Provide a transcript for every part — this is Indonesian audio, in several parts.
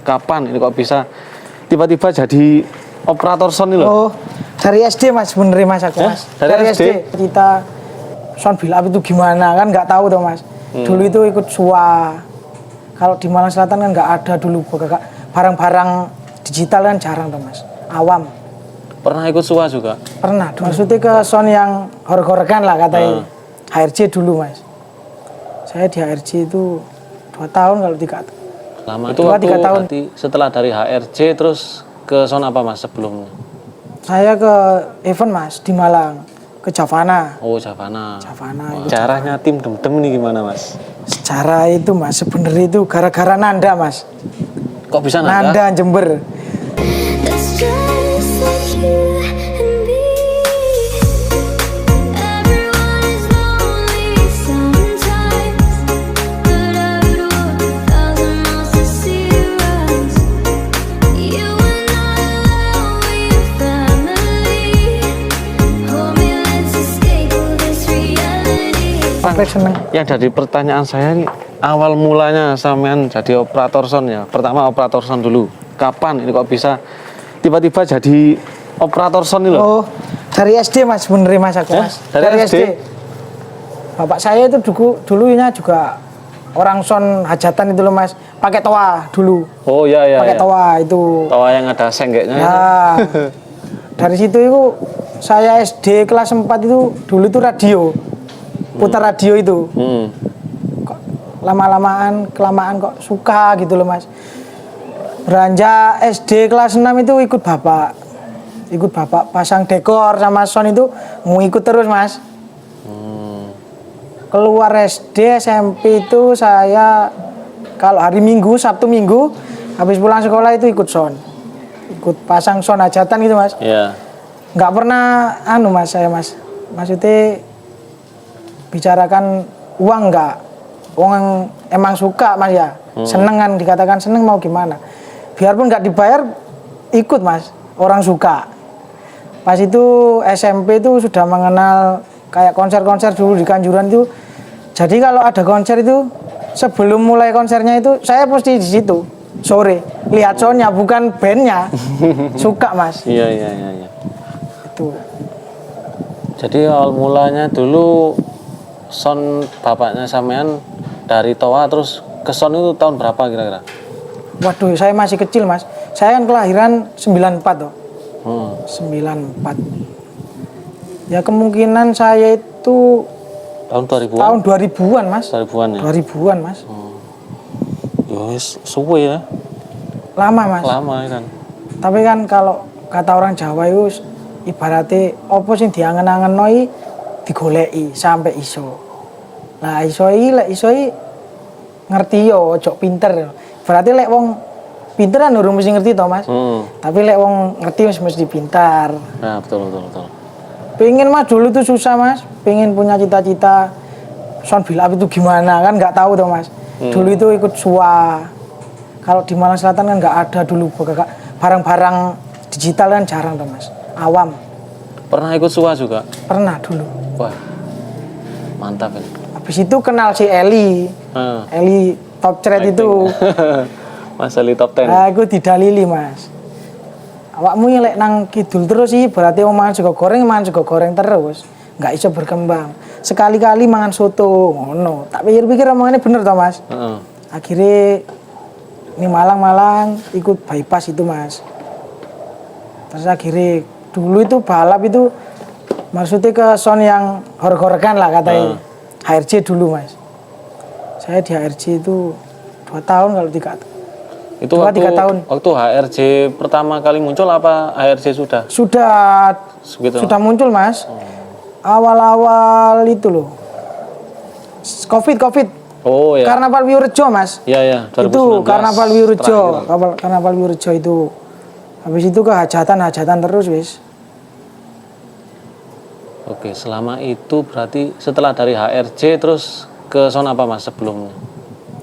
Kapan ini kok bisa tiba-tiba jadi operator sound ini loh? Oh, dari SD mas, bener mas aku mas. Dari SD? Kita sound build up itu gimana kan nggak tahu tuh mas. Dulu itu ikut SUA. Kalau di Malang Selatan kan nggak ada dulu barang-barang digital kan jarang tuh mas. Awam. Pernah ikut SUA juga? Pernah. Maksudnya ke sound yang horor-hororan lah katanya. HRC dulu mas. Saya di HRC itu 2 tahun kalau 3 tahun. Lama itu waktu 3 tahun. Setelah dari HRC terus ke sound apa mas sebelumnya? Saya ke event mas di Malang, ke Javana. Oh Javana. Javana. Caranya tim Dem-Dem ini gimana mas? Secara itu mas, sebenarnya itu gara-gara Nanda mas. Kok bisa Nanda? Nanda Jember. It's just like you and me. Everyone is lonely sometimes, but I would walk 1,000 miles to see you rise. You are not alone with your family. Hold me, let's escape all this reality. Sampai seneng. Yang dari pertanyaan saya ini awal mulanya sampean jadi operator sound ya. Pertama operator sound dulu. Kapan ini kok bisa tiba-tiba jadi operator sound ini loh? Oh, dari SD mas, bener mas aku mas. Dari SD? Bapak saya itu dulunya juga orang sound hajatan itu loh mas. Pakai toa dulu. Oh iya iya. Pakai iya. toa itu. Toa yang ada senggeknya. Nah, dari situ itu saya SD kelas 4 itu dulu itu radio. Putar radio itu. Kok kelamaan kok suka gitu loh mas. Beranjak SD kelas 6 itu ikut bapak pasang dekor sama sound itu mau ikut terus mas. Keluar SD SMP itu saya kalau hari Minggu Sabtu Minggu habis pulang sekolah itu ikut sound, ikut pasang sound hajatan gitu mas. Iya. Nggak pernah mas saya mas, maksudnya bicarakan uang nggak, uang emang suka mas ya, seneng kan, dikatakan seneng mau gimana, biarpun nggak dibayar ikut mas, orang suka. Pas itu SMP itu sudah mengenal kayak konser-konser dulu di Kanjuruhan itu, jadi kalau ada konser itu sebelum mulai konsernya itu saya pasti di situ sore lihat soundnya bukan bandnya. Suka mas. Iya. Itu Jadi awal mulanya dulu sound bapaknya sampean dari Toa terus ke sound itu tahun berapa kira-kira? waduh saya masih kecil mas, saya kan kelahiran 94 toh. 94 ya, kemungkinan saya itu Tahun 2000-an? tahun 2000-an mas. 2000-an ya? 2000-an mas. Yowes, suwe ya? Lama mas. Lama ya kan? Tapi kan kalau kata orang Jawa itu ibaratnya apa sing diangen-angenoi digoleki sampai iso. Nah iso ngerti yo, ojo pinter. Berarti lek wong pinter kan urung mesti ngerti toh mas. Tapi lek wong ngerti mesti pintar. Nah betul. Pengen mas dulu tuh susah mas, pengen punya cita-cita sound build up itu gimana kan nggak tahu toh mas. Dulu itu ikut SUA. Kalau di Malang Selatan kan nggak ada dulu barang-barang digital kan jarang toh mas, awam. Pernah ikut SUA juga? Pernah dulu. Wah, mantap ini. Habis itu kenal si Eli, Eli Top Thread itu. Mas Eli Top 10. Nah, aku didalili mas. Awakmu yang lek nang kidul terus sih, berarti mau mangan sego goreng terus, nggak iso berkembang. Sekali-kali mangan soto, ngono. Tak pikir-pikir omongannya bener toh mas. Akhirnya ini Malang ikut bypass itu mas. Terus akhirnya dulu itu balap itu maksudnya ke sound yang horor-hororan lah katanya. HRC dulu mas. Saya di HRC itu 2 tahun kalau 3 tahun. Itu 2-3 tahun. Waktu HRC pertama kali muncul apa HRC sudah? Sudah muncul mas. Awal-awal itu loh. Covid. Oh ya. Karnaval Wirejo mas. Iya. Itu Karnaval Wirejo. Karnaval Wirejo itu. Habis itu ke hajatan terus wis. Oke, selama itu berarti setelah dari HRC terus ke sound apa mas sebelumnya?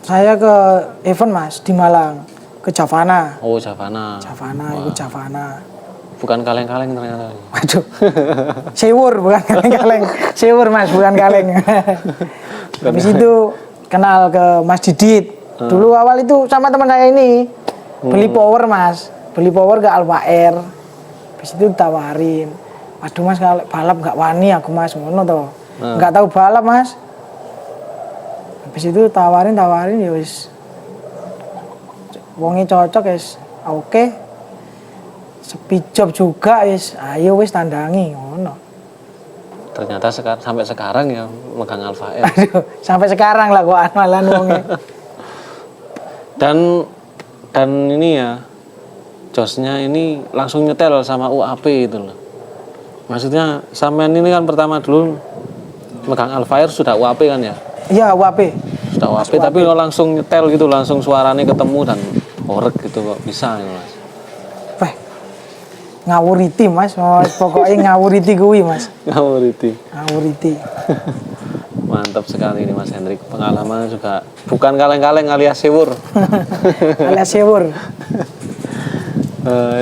Saya ke event mas di Malang, ke Javana. Oh Javana. Ikut Javana. Bukan kaleng-kaleng ternyata. Waduh. Sewur bukan kaleng-kaleng. Sewur mas, bukan kaleng. Habis itu kenal ke Mas Didit. Dulu awal itu sama teman saya ini. Beli power mas, beli power ke Alfa Air. Habis itu ditawarin, waduh mas kalau balap nggak wani aku mas, ngono toh. Nggak tahu balap mas. Habis itu tawarin ya wis. Wonge cocok wis, oke. Sepi job juga wis, ayo wis tandangi ngono. Ternyata sampai sekarang ya megang Alfa Air. Aduh, sampai sekarang lah kok amalan wonge. Dan ini ya, Josnya ini langsung nyetel sama UAP itu loh. Maksudnya sampean ini kan pertama dulu megang Alfa Air sudah UAP kan ya? Iya, UAP. Sudah UAP, tapi lo langsung nyetel gitu, langsung suaranya ketemu dan korek gitu kok bisa ya mas. Wah, ngawuriti mas, pokoknya ngawuriti kuwi mas. Ngawuriti. Mantap sekali ini Mas Hendrik, pengalaman juga bukan kaleng-kaleng alias sewur. Alias sewur.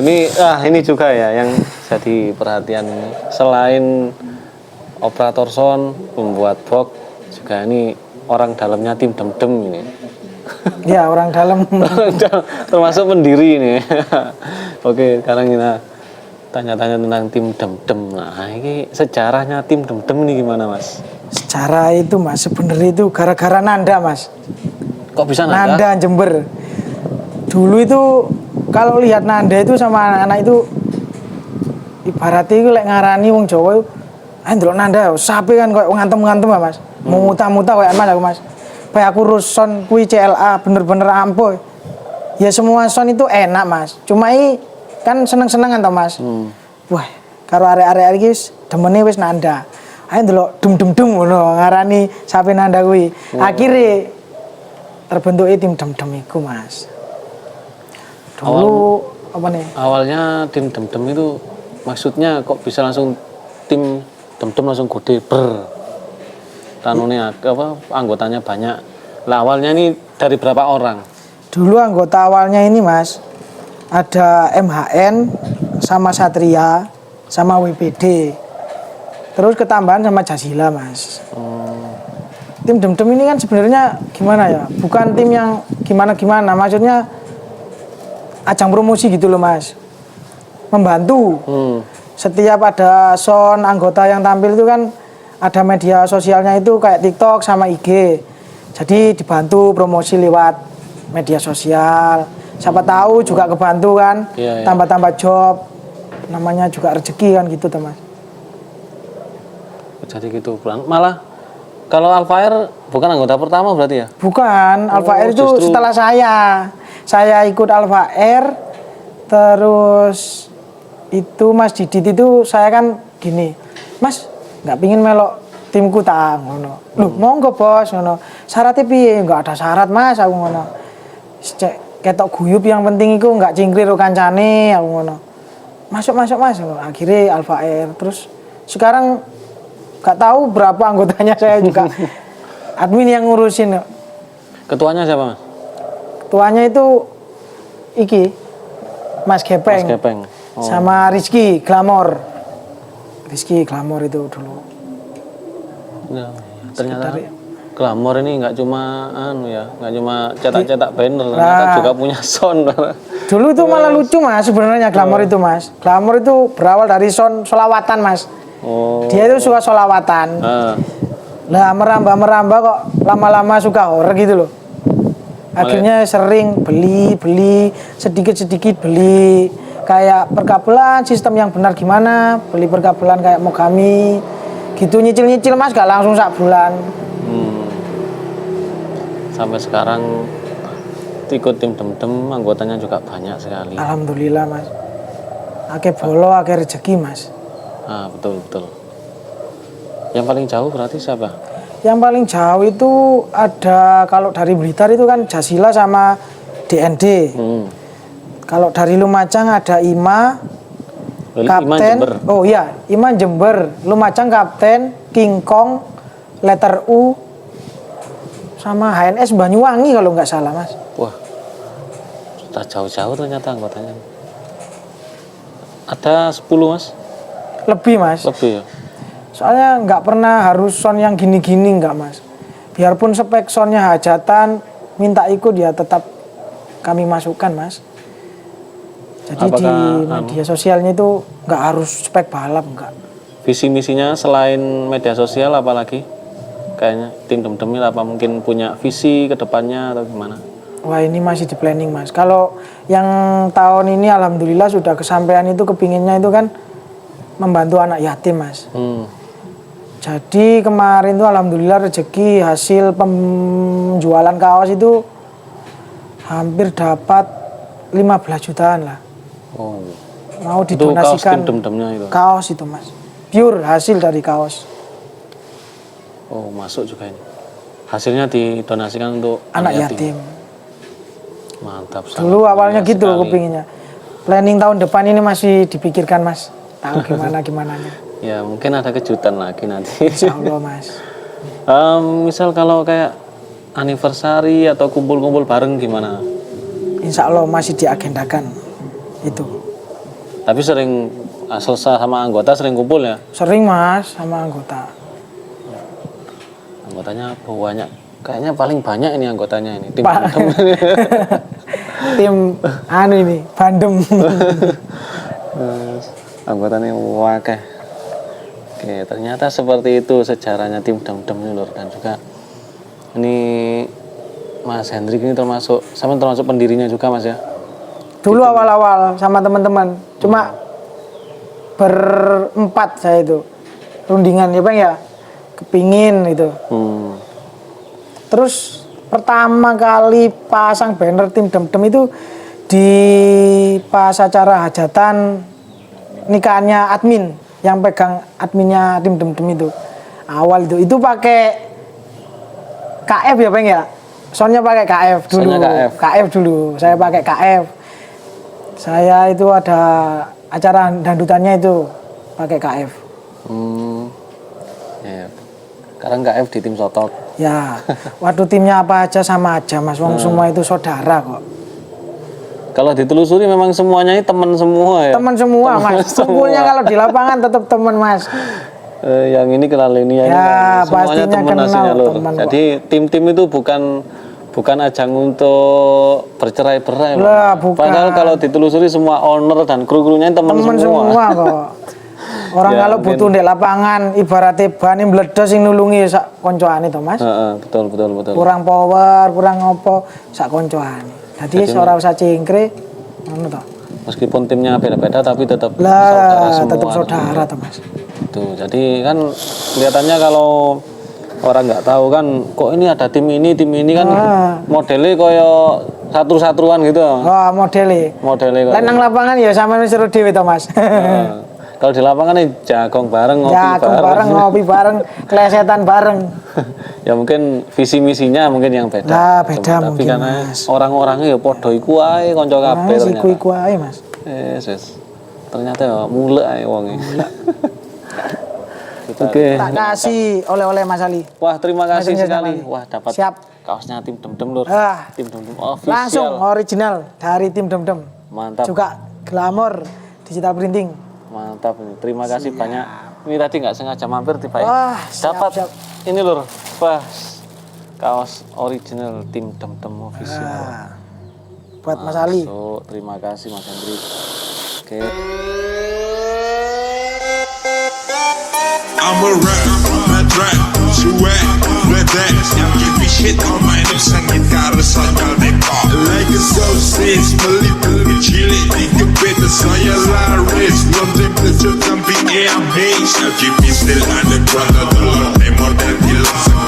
Ini juga ya yang jadi perhatian ini. Selain operator sound, pembuat box, juga ini orang dalamnya tim Demdem ini. Ya, orang dalam. Termasuk pendiri ini. Oke, sekarang kita tanya-tanya tentang tim Demdem. Nah, ini sejarahnya tim Demdem ini gimana Mas? Secara itu mas, sebenarnya itu gara-gara Nanda mas. Kok bisa Nanda? Nanda Jember. Dulu itu kalau lihat Nanda itu sama anak-anak itu ibaratnya itu lek ngarani wong Jawa itu, ndelok Nanda sapi kan koyo ngantem-ngantem mas. Mau muta-muta koyo mas aku mas. Kayak aku ruson kui CLA bener-bener ampuh. Ya semua son itu enak mas. Cuma kan seneng-senengan toh mas. Wah, karo arek-arek iki demene wis Nanda. Ayo ndelok dum ngono ngarani sapi Nanda kuwi. Akhirnya terbentuknya tim Demdem iku mas. Dulu apa nih? Awalnya tim Demdem itu maksudnya kok bisa langsung tim Demdem langsung gede tanune apa anggotanya banyak. Lah awalnya ini dari berapa orang? Dulu anggota awalnya ini mas ada MHN sama Satria sama WPD. Terus ketambahan sama Jasila mas. Tim Demdem ini kan sebenarnya gimana ya? Bukan tim yang gimana-gimana. Maksudnya ajang promosi gitu loh mas. Membantu. Setiap ada sound anggota yang tampil itu kan ada media sosialnya itu kayak TikTok sama IG. Jadi dibantu promosi lewat media sosial. Siapa tahu juga kebantu kan. Tambah-tambah job. Namanya juga rezeki kan gitu teman. Jadi gitu malah kalau Alfa Air bukan anggota pertama berarti ya? Bukan, Alfa Air itu setelah saya ikut Alfa Air. Terus itu Mas Didit itu saya kan gini, Mas nggak pingin melok timku tak ngono. Loh monggo bos ngono. Syaratnya piye? Nggak ada syarat mas aku ngono. Ketok guyup yang penting itu nggak cingkrir kancane aku ngono. Masuk mas ngono. Akhirnya Alfa Air. Terus sekarang nggak tahu berapa anggotanya, saya juga admin yang ngurusin. Ketuanya siapa mas? Ketuanya itu Mas Gepeng. Sama Rizky Glamor. Rizky Glamor itu dulu. Ya, ternyata Glamor ini nggak cuma nggak cuma cetak-cetak banner, ternyata juga punya sound. Dulu itu malah lucu mas sebenarnya Glamor itu mas. Glamor itu berawal dari sound solawatan mas. Dia itu suka solawatan. Nah merambah kok lama-lama suka horor gitu loh. Akhirnya sering beli sedikit beli kayak perkabelan sistem yang benar gimana, beli perkabelan kayak Mogami gitu, nyicil mas, gak langsung sak bulan. Sampai sekarang ikut tim Demdem anggotanya juga banyak sekali. Alhamdulillah mas, akeh bolo akeh rezeki mas. Betul. Yang paling jauh berarti siapa? Yang paling jauh itu ada, kalau dari Blitar itu kan Jasila sama DND. Kalau dari Lumajang ada Ima, Kapten. Ima Jember. Lumajang Kapten, King Kong, letter U, sama HNS Banyuwangi kalau nggak salah mas. Wah, sudah jauh-jauh ternyata anggotanya. Ada 10 mas? Lebih mas. Lebih ya? Soalnya nggak pernah harus sound yang gini-gini nggak mas. Biarpun spek soundnya hajatan, minta ikut ya tetap kami masukkan mas. Jadi di media sosialnya itu nggak harus spek balap, nggak. visi misinya selain media sosial apalagi? Kayaknya tim Demdem ini apa mungkin punya visi ke depannya atau gimana? Wah ini masih di planning mas. Kalau yang tahun ini alhamdulillah sudah kesampaian itu kepinginnya itu kan membantu anak yatim mas. Jadi kemarin tuh alhamdulillah rezeki hasil penjualan kaos itu hampir dapat 15 jutaan lah. Oh. Mau Itu kaos didonasikan. tim Demdemnya itu. Kaos itu mas. Pure hasil dari kaos. Oh, masuk juga ini. Hasilnya didonasikan untuk Anak yatim. Mantap. Dulu awalnya gitu sekali. kepinginnya. Planning tahun depan ini masih dipikirkan mas. Tahu gimana-gimananya. Ya, mungkin ada kejutan lagi nanti. Insya Allah mas. Misal kalau kayak anniversary atau kumpul-kumpul bareng gimana? Insya Allah masih diagendakan itu. Tapi sering selesai sama anggota sering kumpul ya? Sering mas sama anggota. Anggotanya banyak. Kayaknya paling banyak ini anggotanya ini. Tim Pak. Demdem. Tim anu ini Bandem. Anggotanya wakeh. Oke, ternyata seperti itu sejarahnya tim Demdem ini lur. Dan juga ini Mas Hendrik ini termasuk pendirinya juga mas ya? Dulu awal-awal sama teman-teman. Cuma berempat saya itu. Rundingan ya bang ya. Kepingin itu. Terus pertama kali pasang banner tim Demdem itu di pas acara hajatan nikahannya admin yang pegang adminnya tim Demdem itu. Awal itu pakai KF ya bang ya. Soalnya pakai KF dulu. KF dulu. Saya pakai KF. Saya itu ada acara dangdutannya itu pakai KF. Ya. Sekarang KF di tim Sotot. Ya, waktu timnya apa aja sama aja mas, wong semua itu saudara kok. Kalau ditelusuri memang semuanya ini teman semua ya? Teman semua mas, kumpulnya kalau di lapangan tetap teman mas. Yang ini kenal ini, yang Ya, ini semuanya pastinya teman kenal, aslinya lur. teman kok. Jadi tim-tim itu bukan ajang untuk bercerai-berai. Lah, bukan. Padahal kalau ditelusuri semua owner dan kru-krunya teman Teman semua kok. Orang Ya, kalau mungkin. butuh di lapangan, ibaratnya bani meledos sing nulungi sak koncoan itu mas. Betul. Kurang power, kurang ngopo, sak koncoan. Jadi seorang usah cingkre, ngono toh. Meskipun timnya beda-beda tapi tetap saudara Lah, semua. tetap saudara toh mas. Tuh, jadi kan kelihatannya kalau orang nggak tahu kan kok ini ada tim ini kan modelnya koyo satu-satuan gitu. Wah modelnya. Modelnya Lan nang lapangan ya sama seru dhewe to mas. Kalau di lapangan nih jagong bareng, ngopi Jagung bareng, ngopi bareng, klesetan bareng. Ya mungkin visi misinya mungkin yang beda. Lah, beda Tapi mungkin, karena Mas. orang-orangnya ya podo iku ae kanca kabeh ternyata. Iku ae mas. Yes. Ternyata ya mulek ae wonge. Oke. Tak kasih oleh-oleh Mas Ali. Wah, terima kasih Langsung sekali. sama. Wah, dapat Siap. kaosnya tim Demdem lur. Tim Demdem official. Langsung original dari tim Demdem. Mantap. Juga Glamour Digital Printing. Mantap ini. Terima kasih banyak. Ini tadi nggak sengaja mampir tiba ya. Wah, siap, Dapat siap. ini lur. Wah, kaos original tim Demdem official. Buat Mas Ali. So, terima kasih Mas Hendrik. Oke. I'm a rap, my trap, swag, with that. Give me shit on my lips and get got us on the car. Like a sausage, beli cilik di kepet saya laris. Belum temperature camping air haze. Give me still underground, the Lord, they more than the last.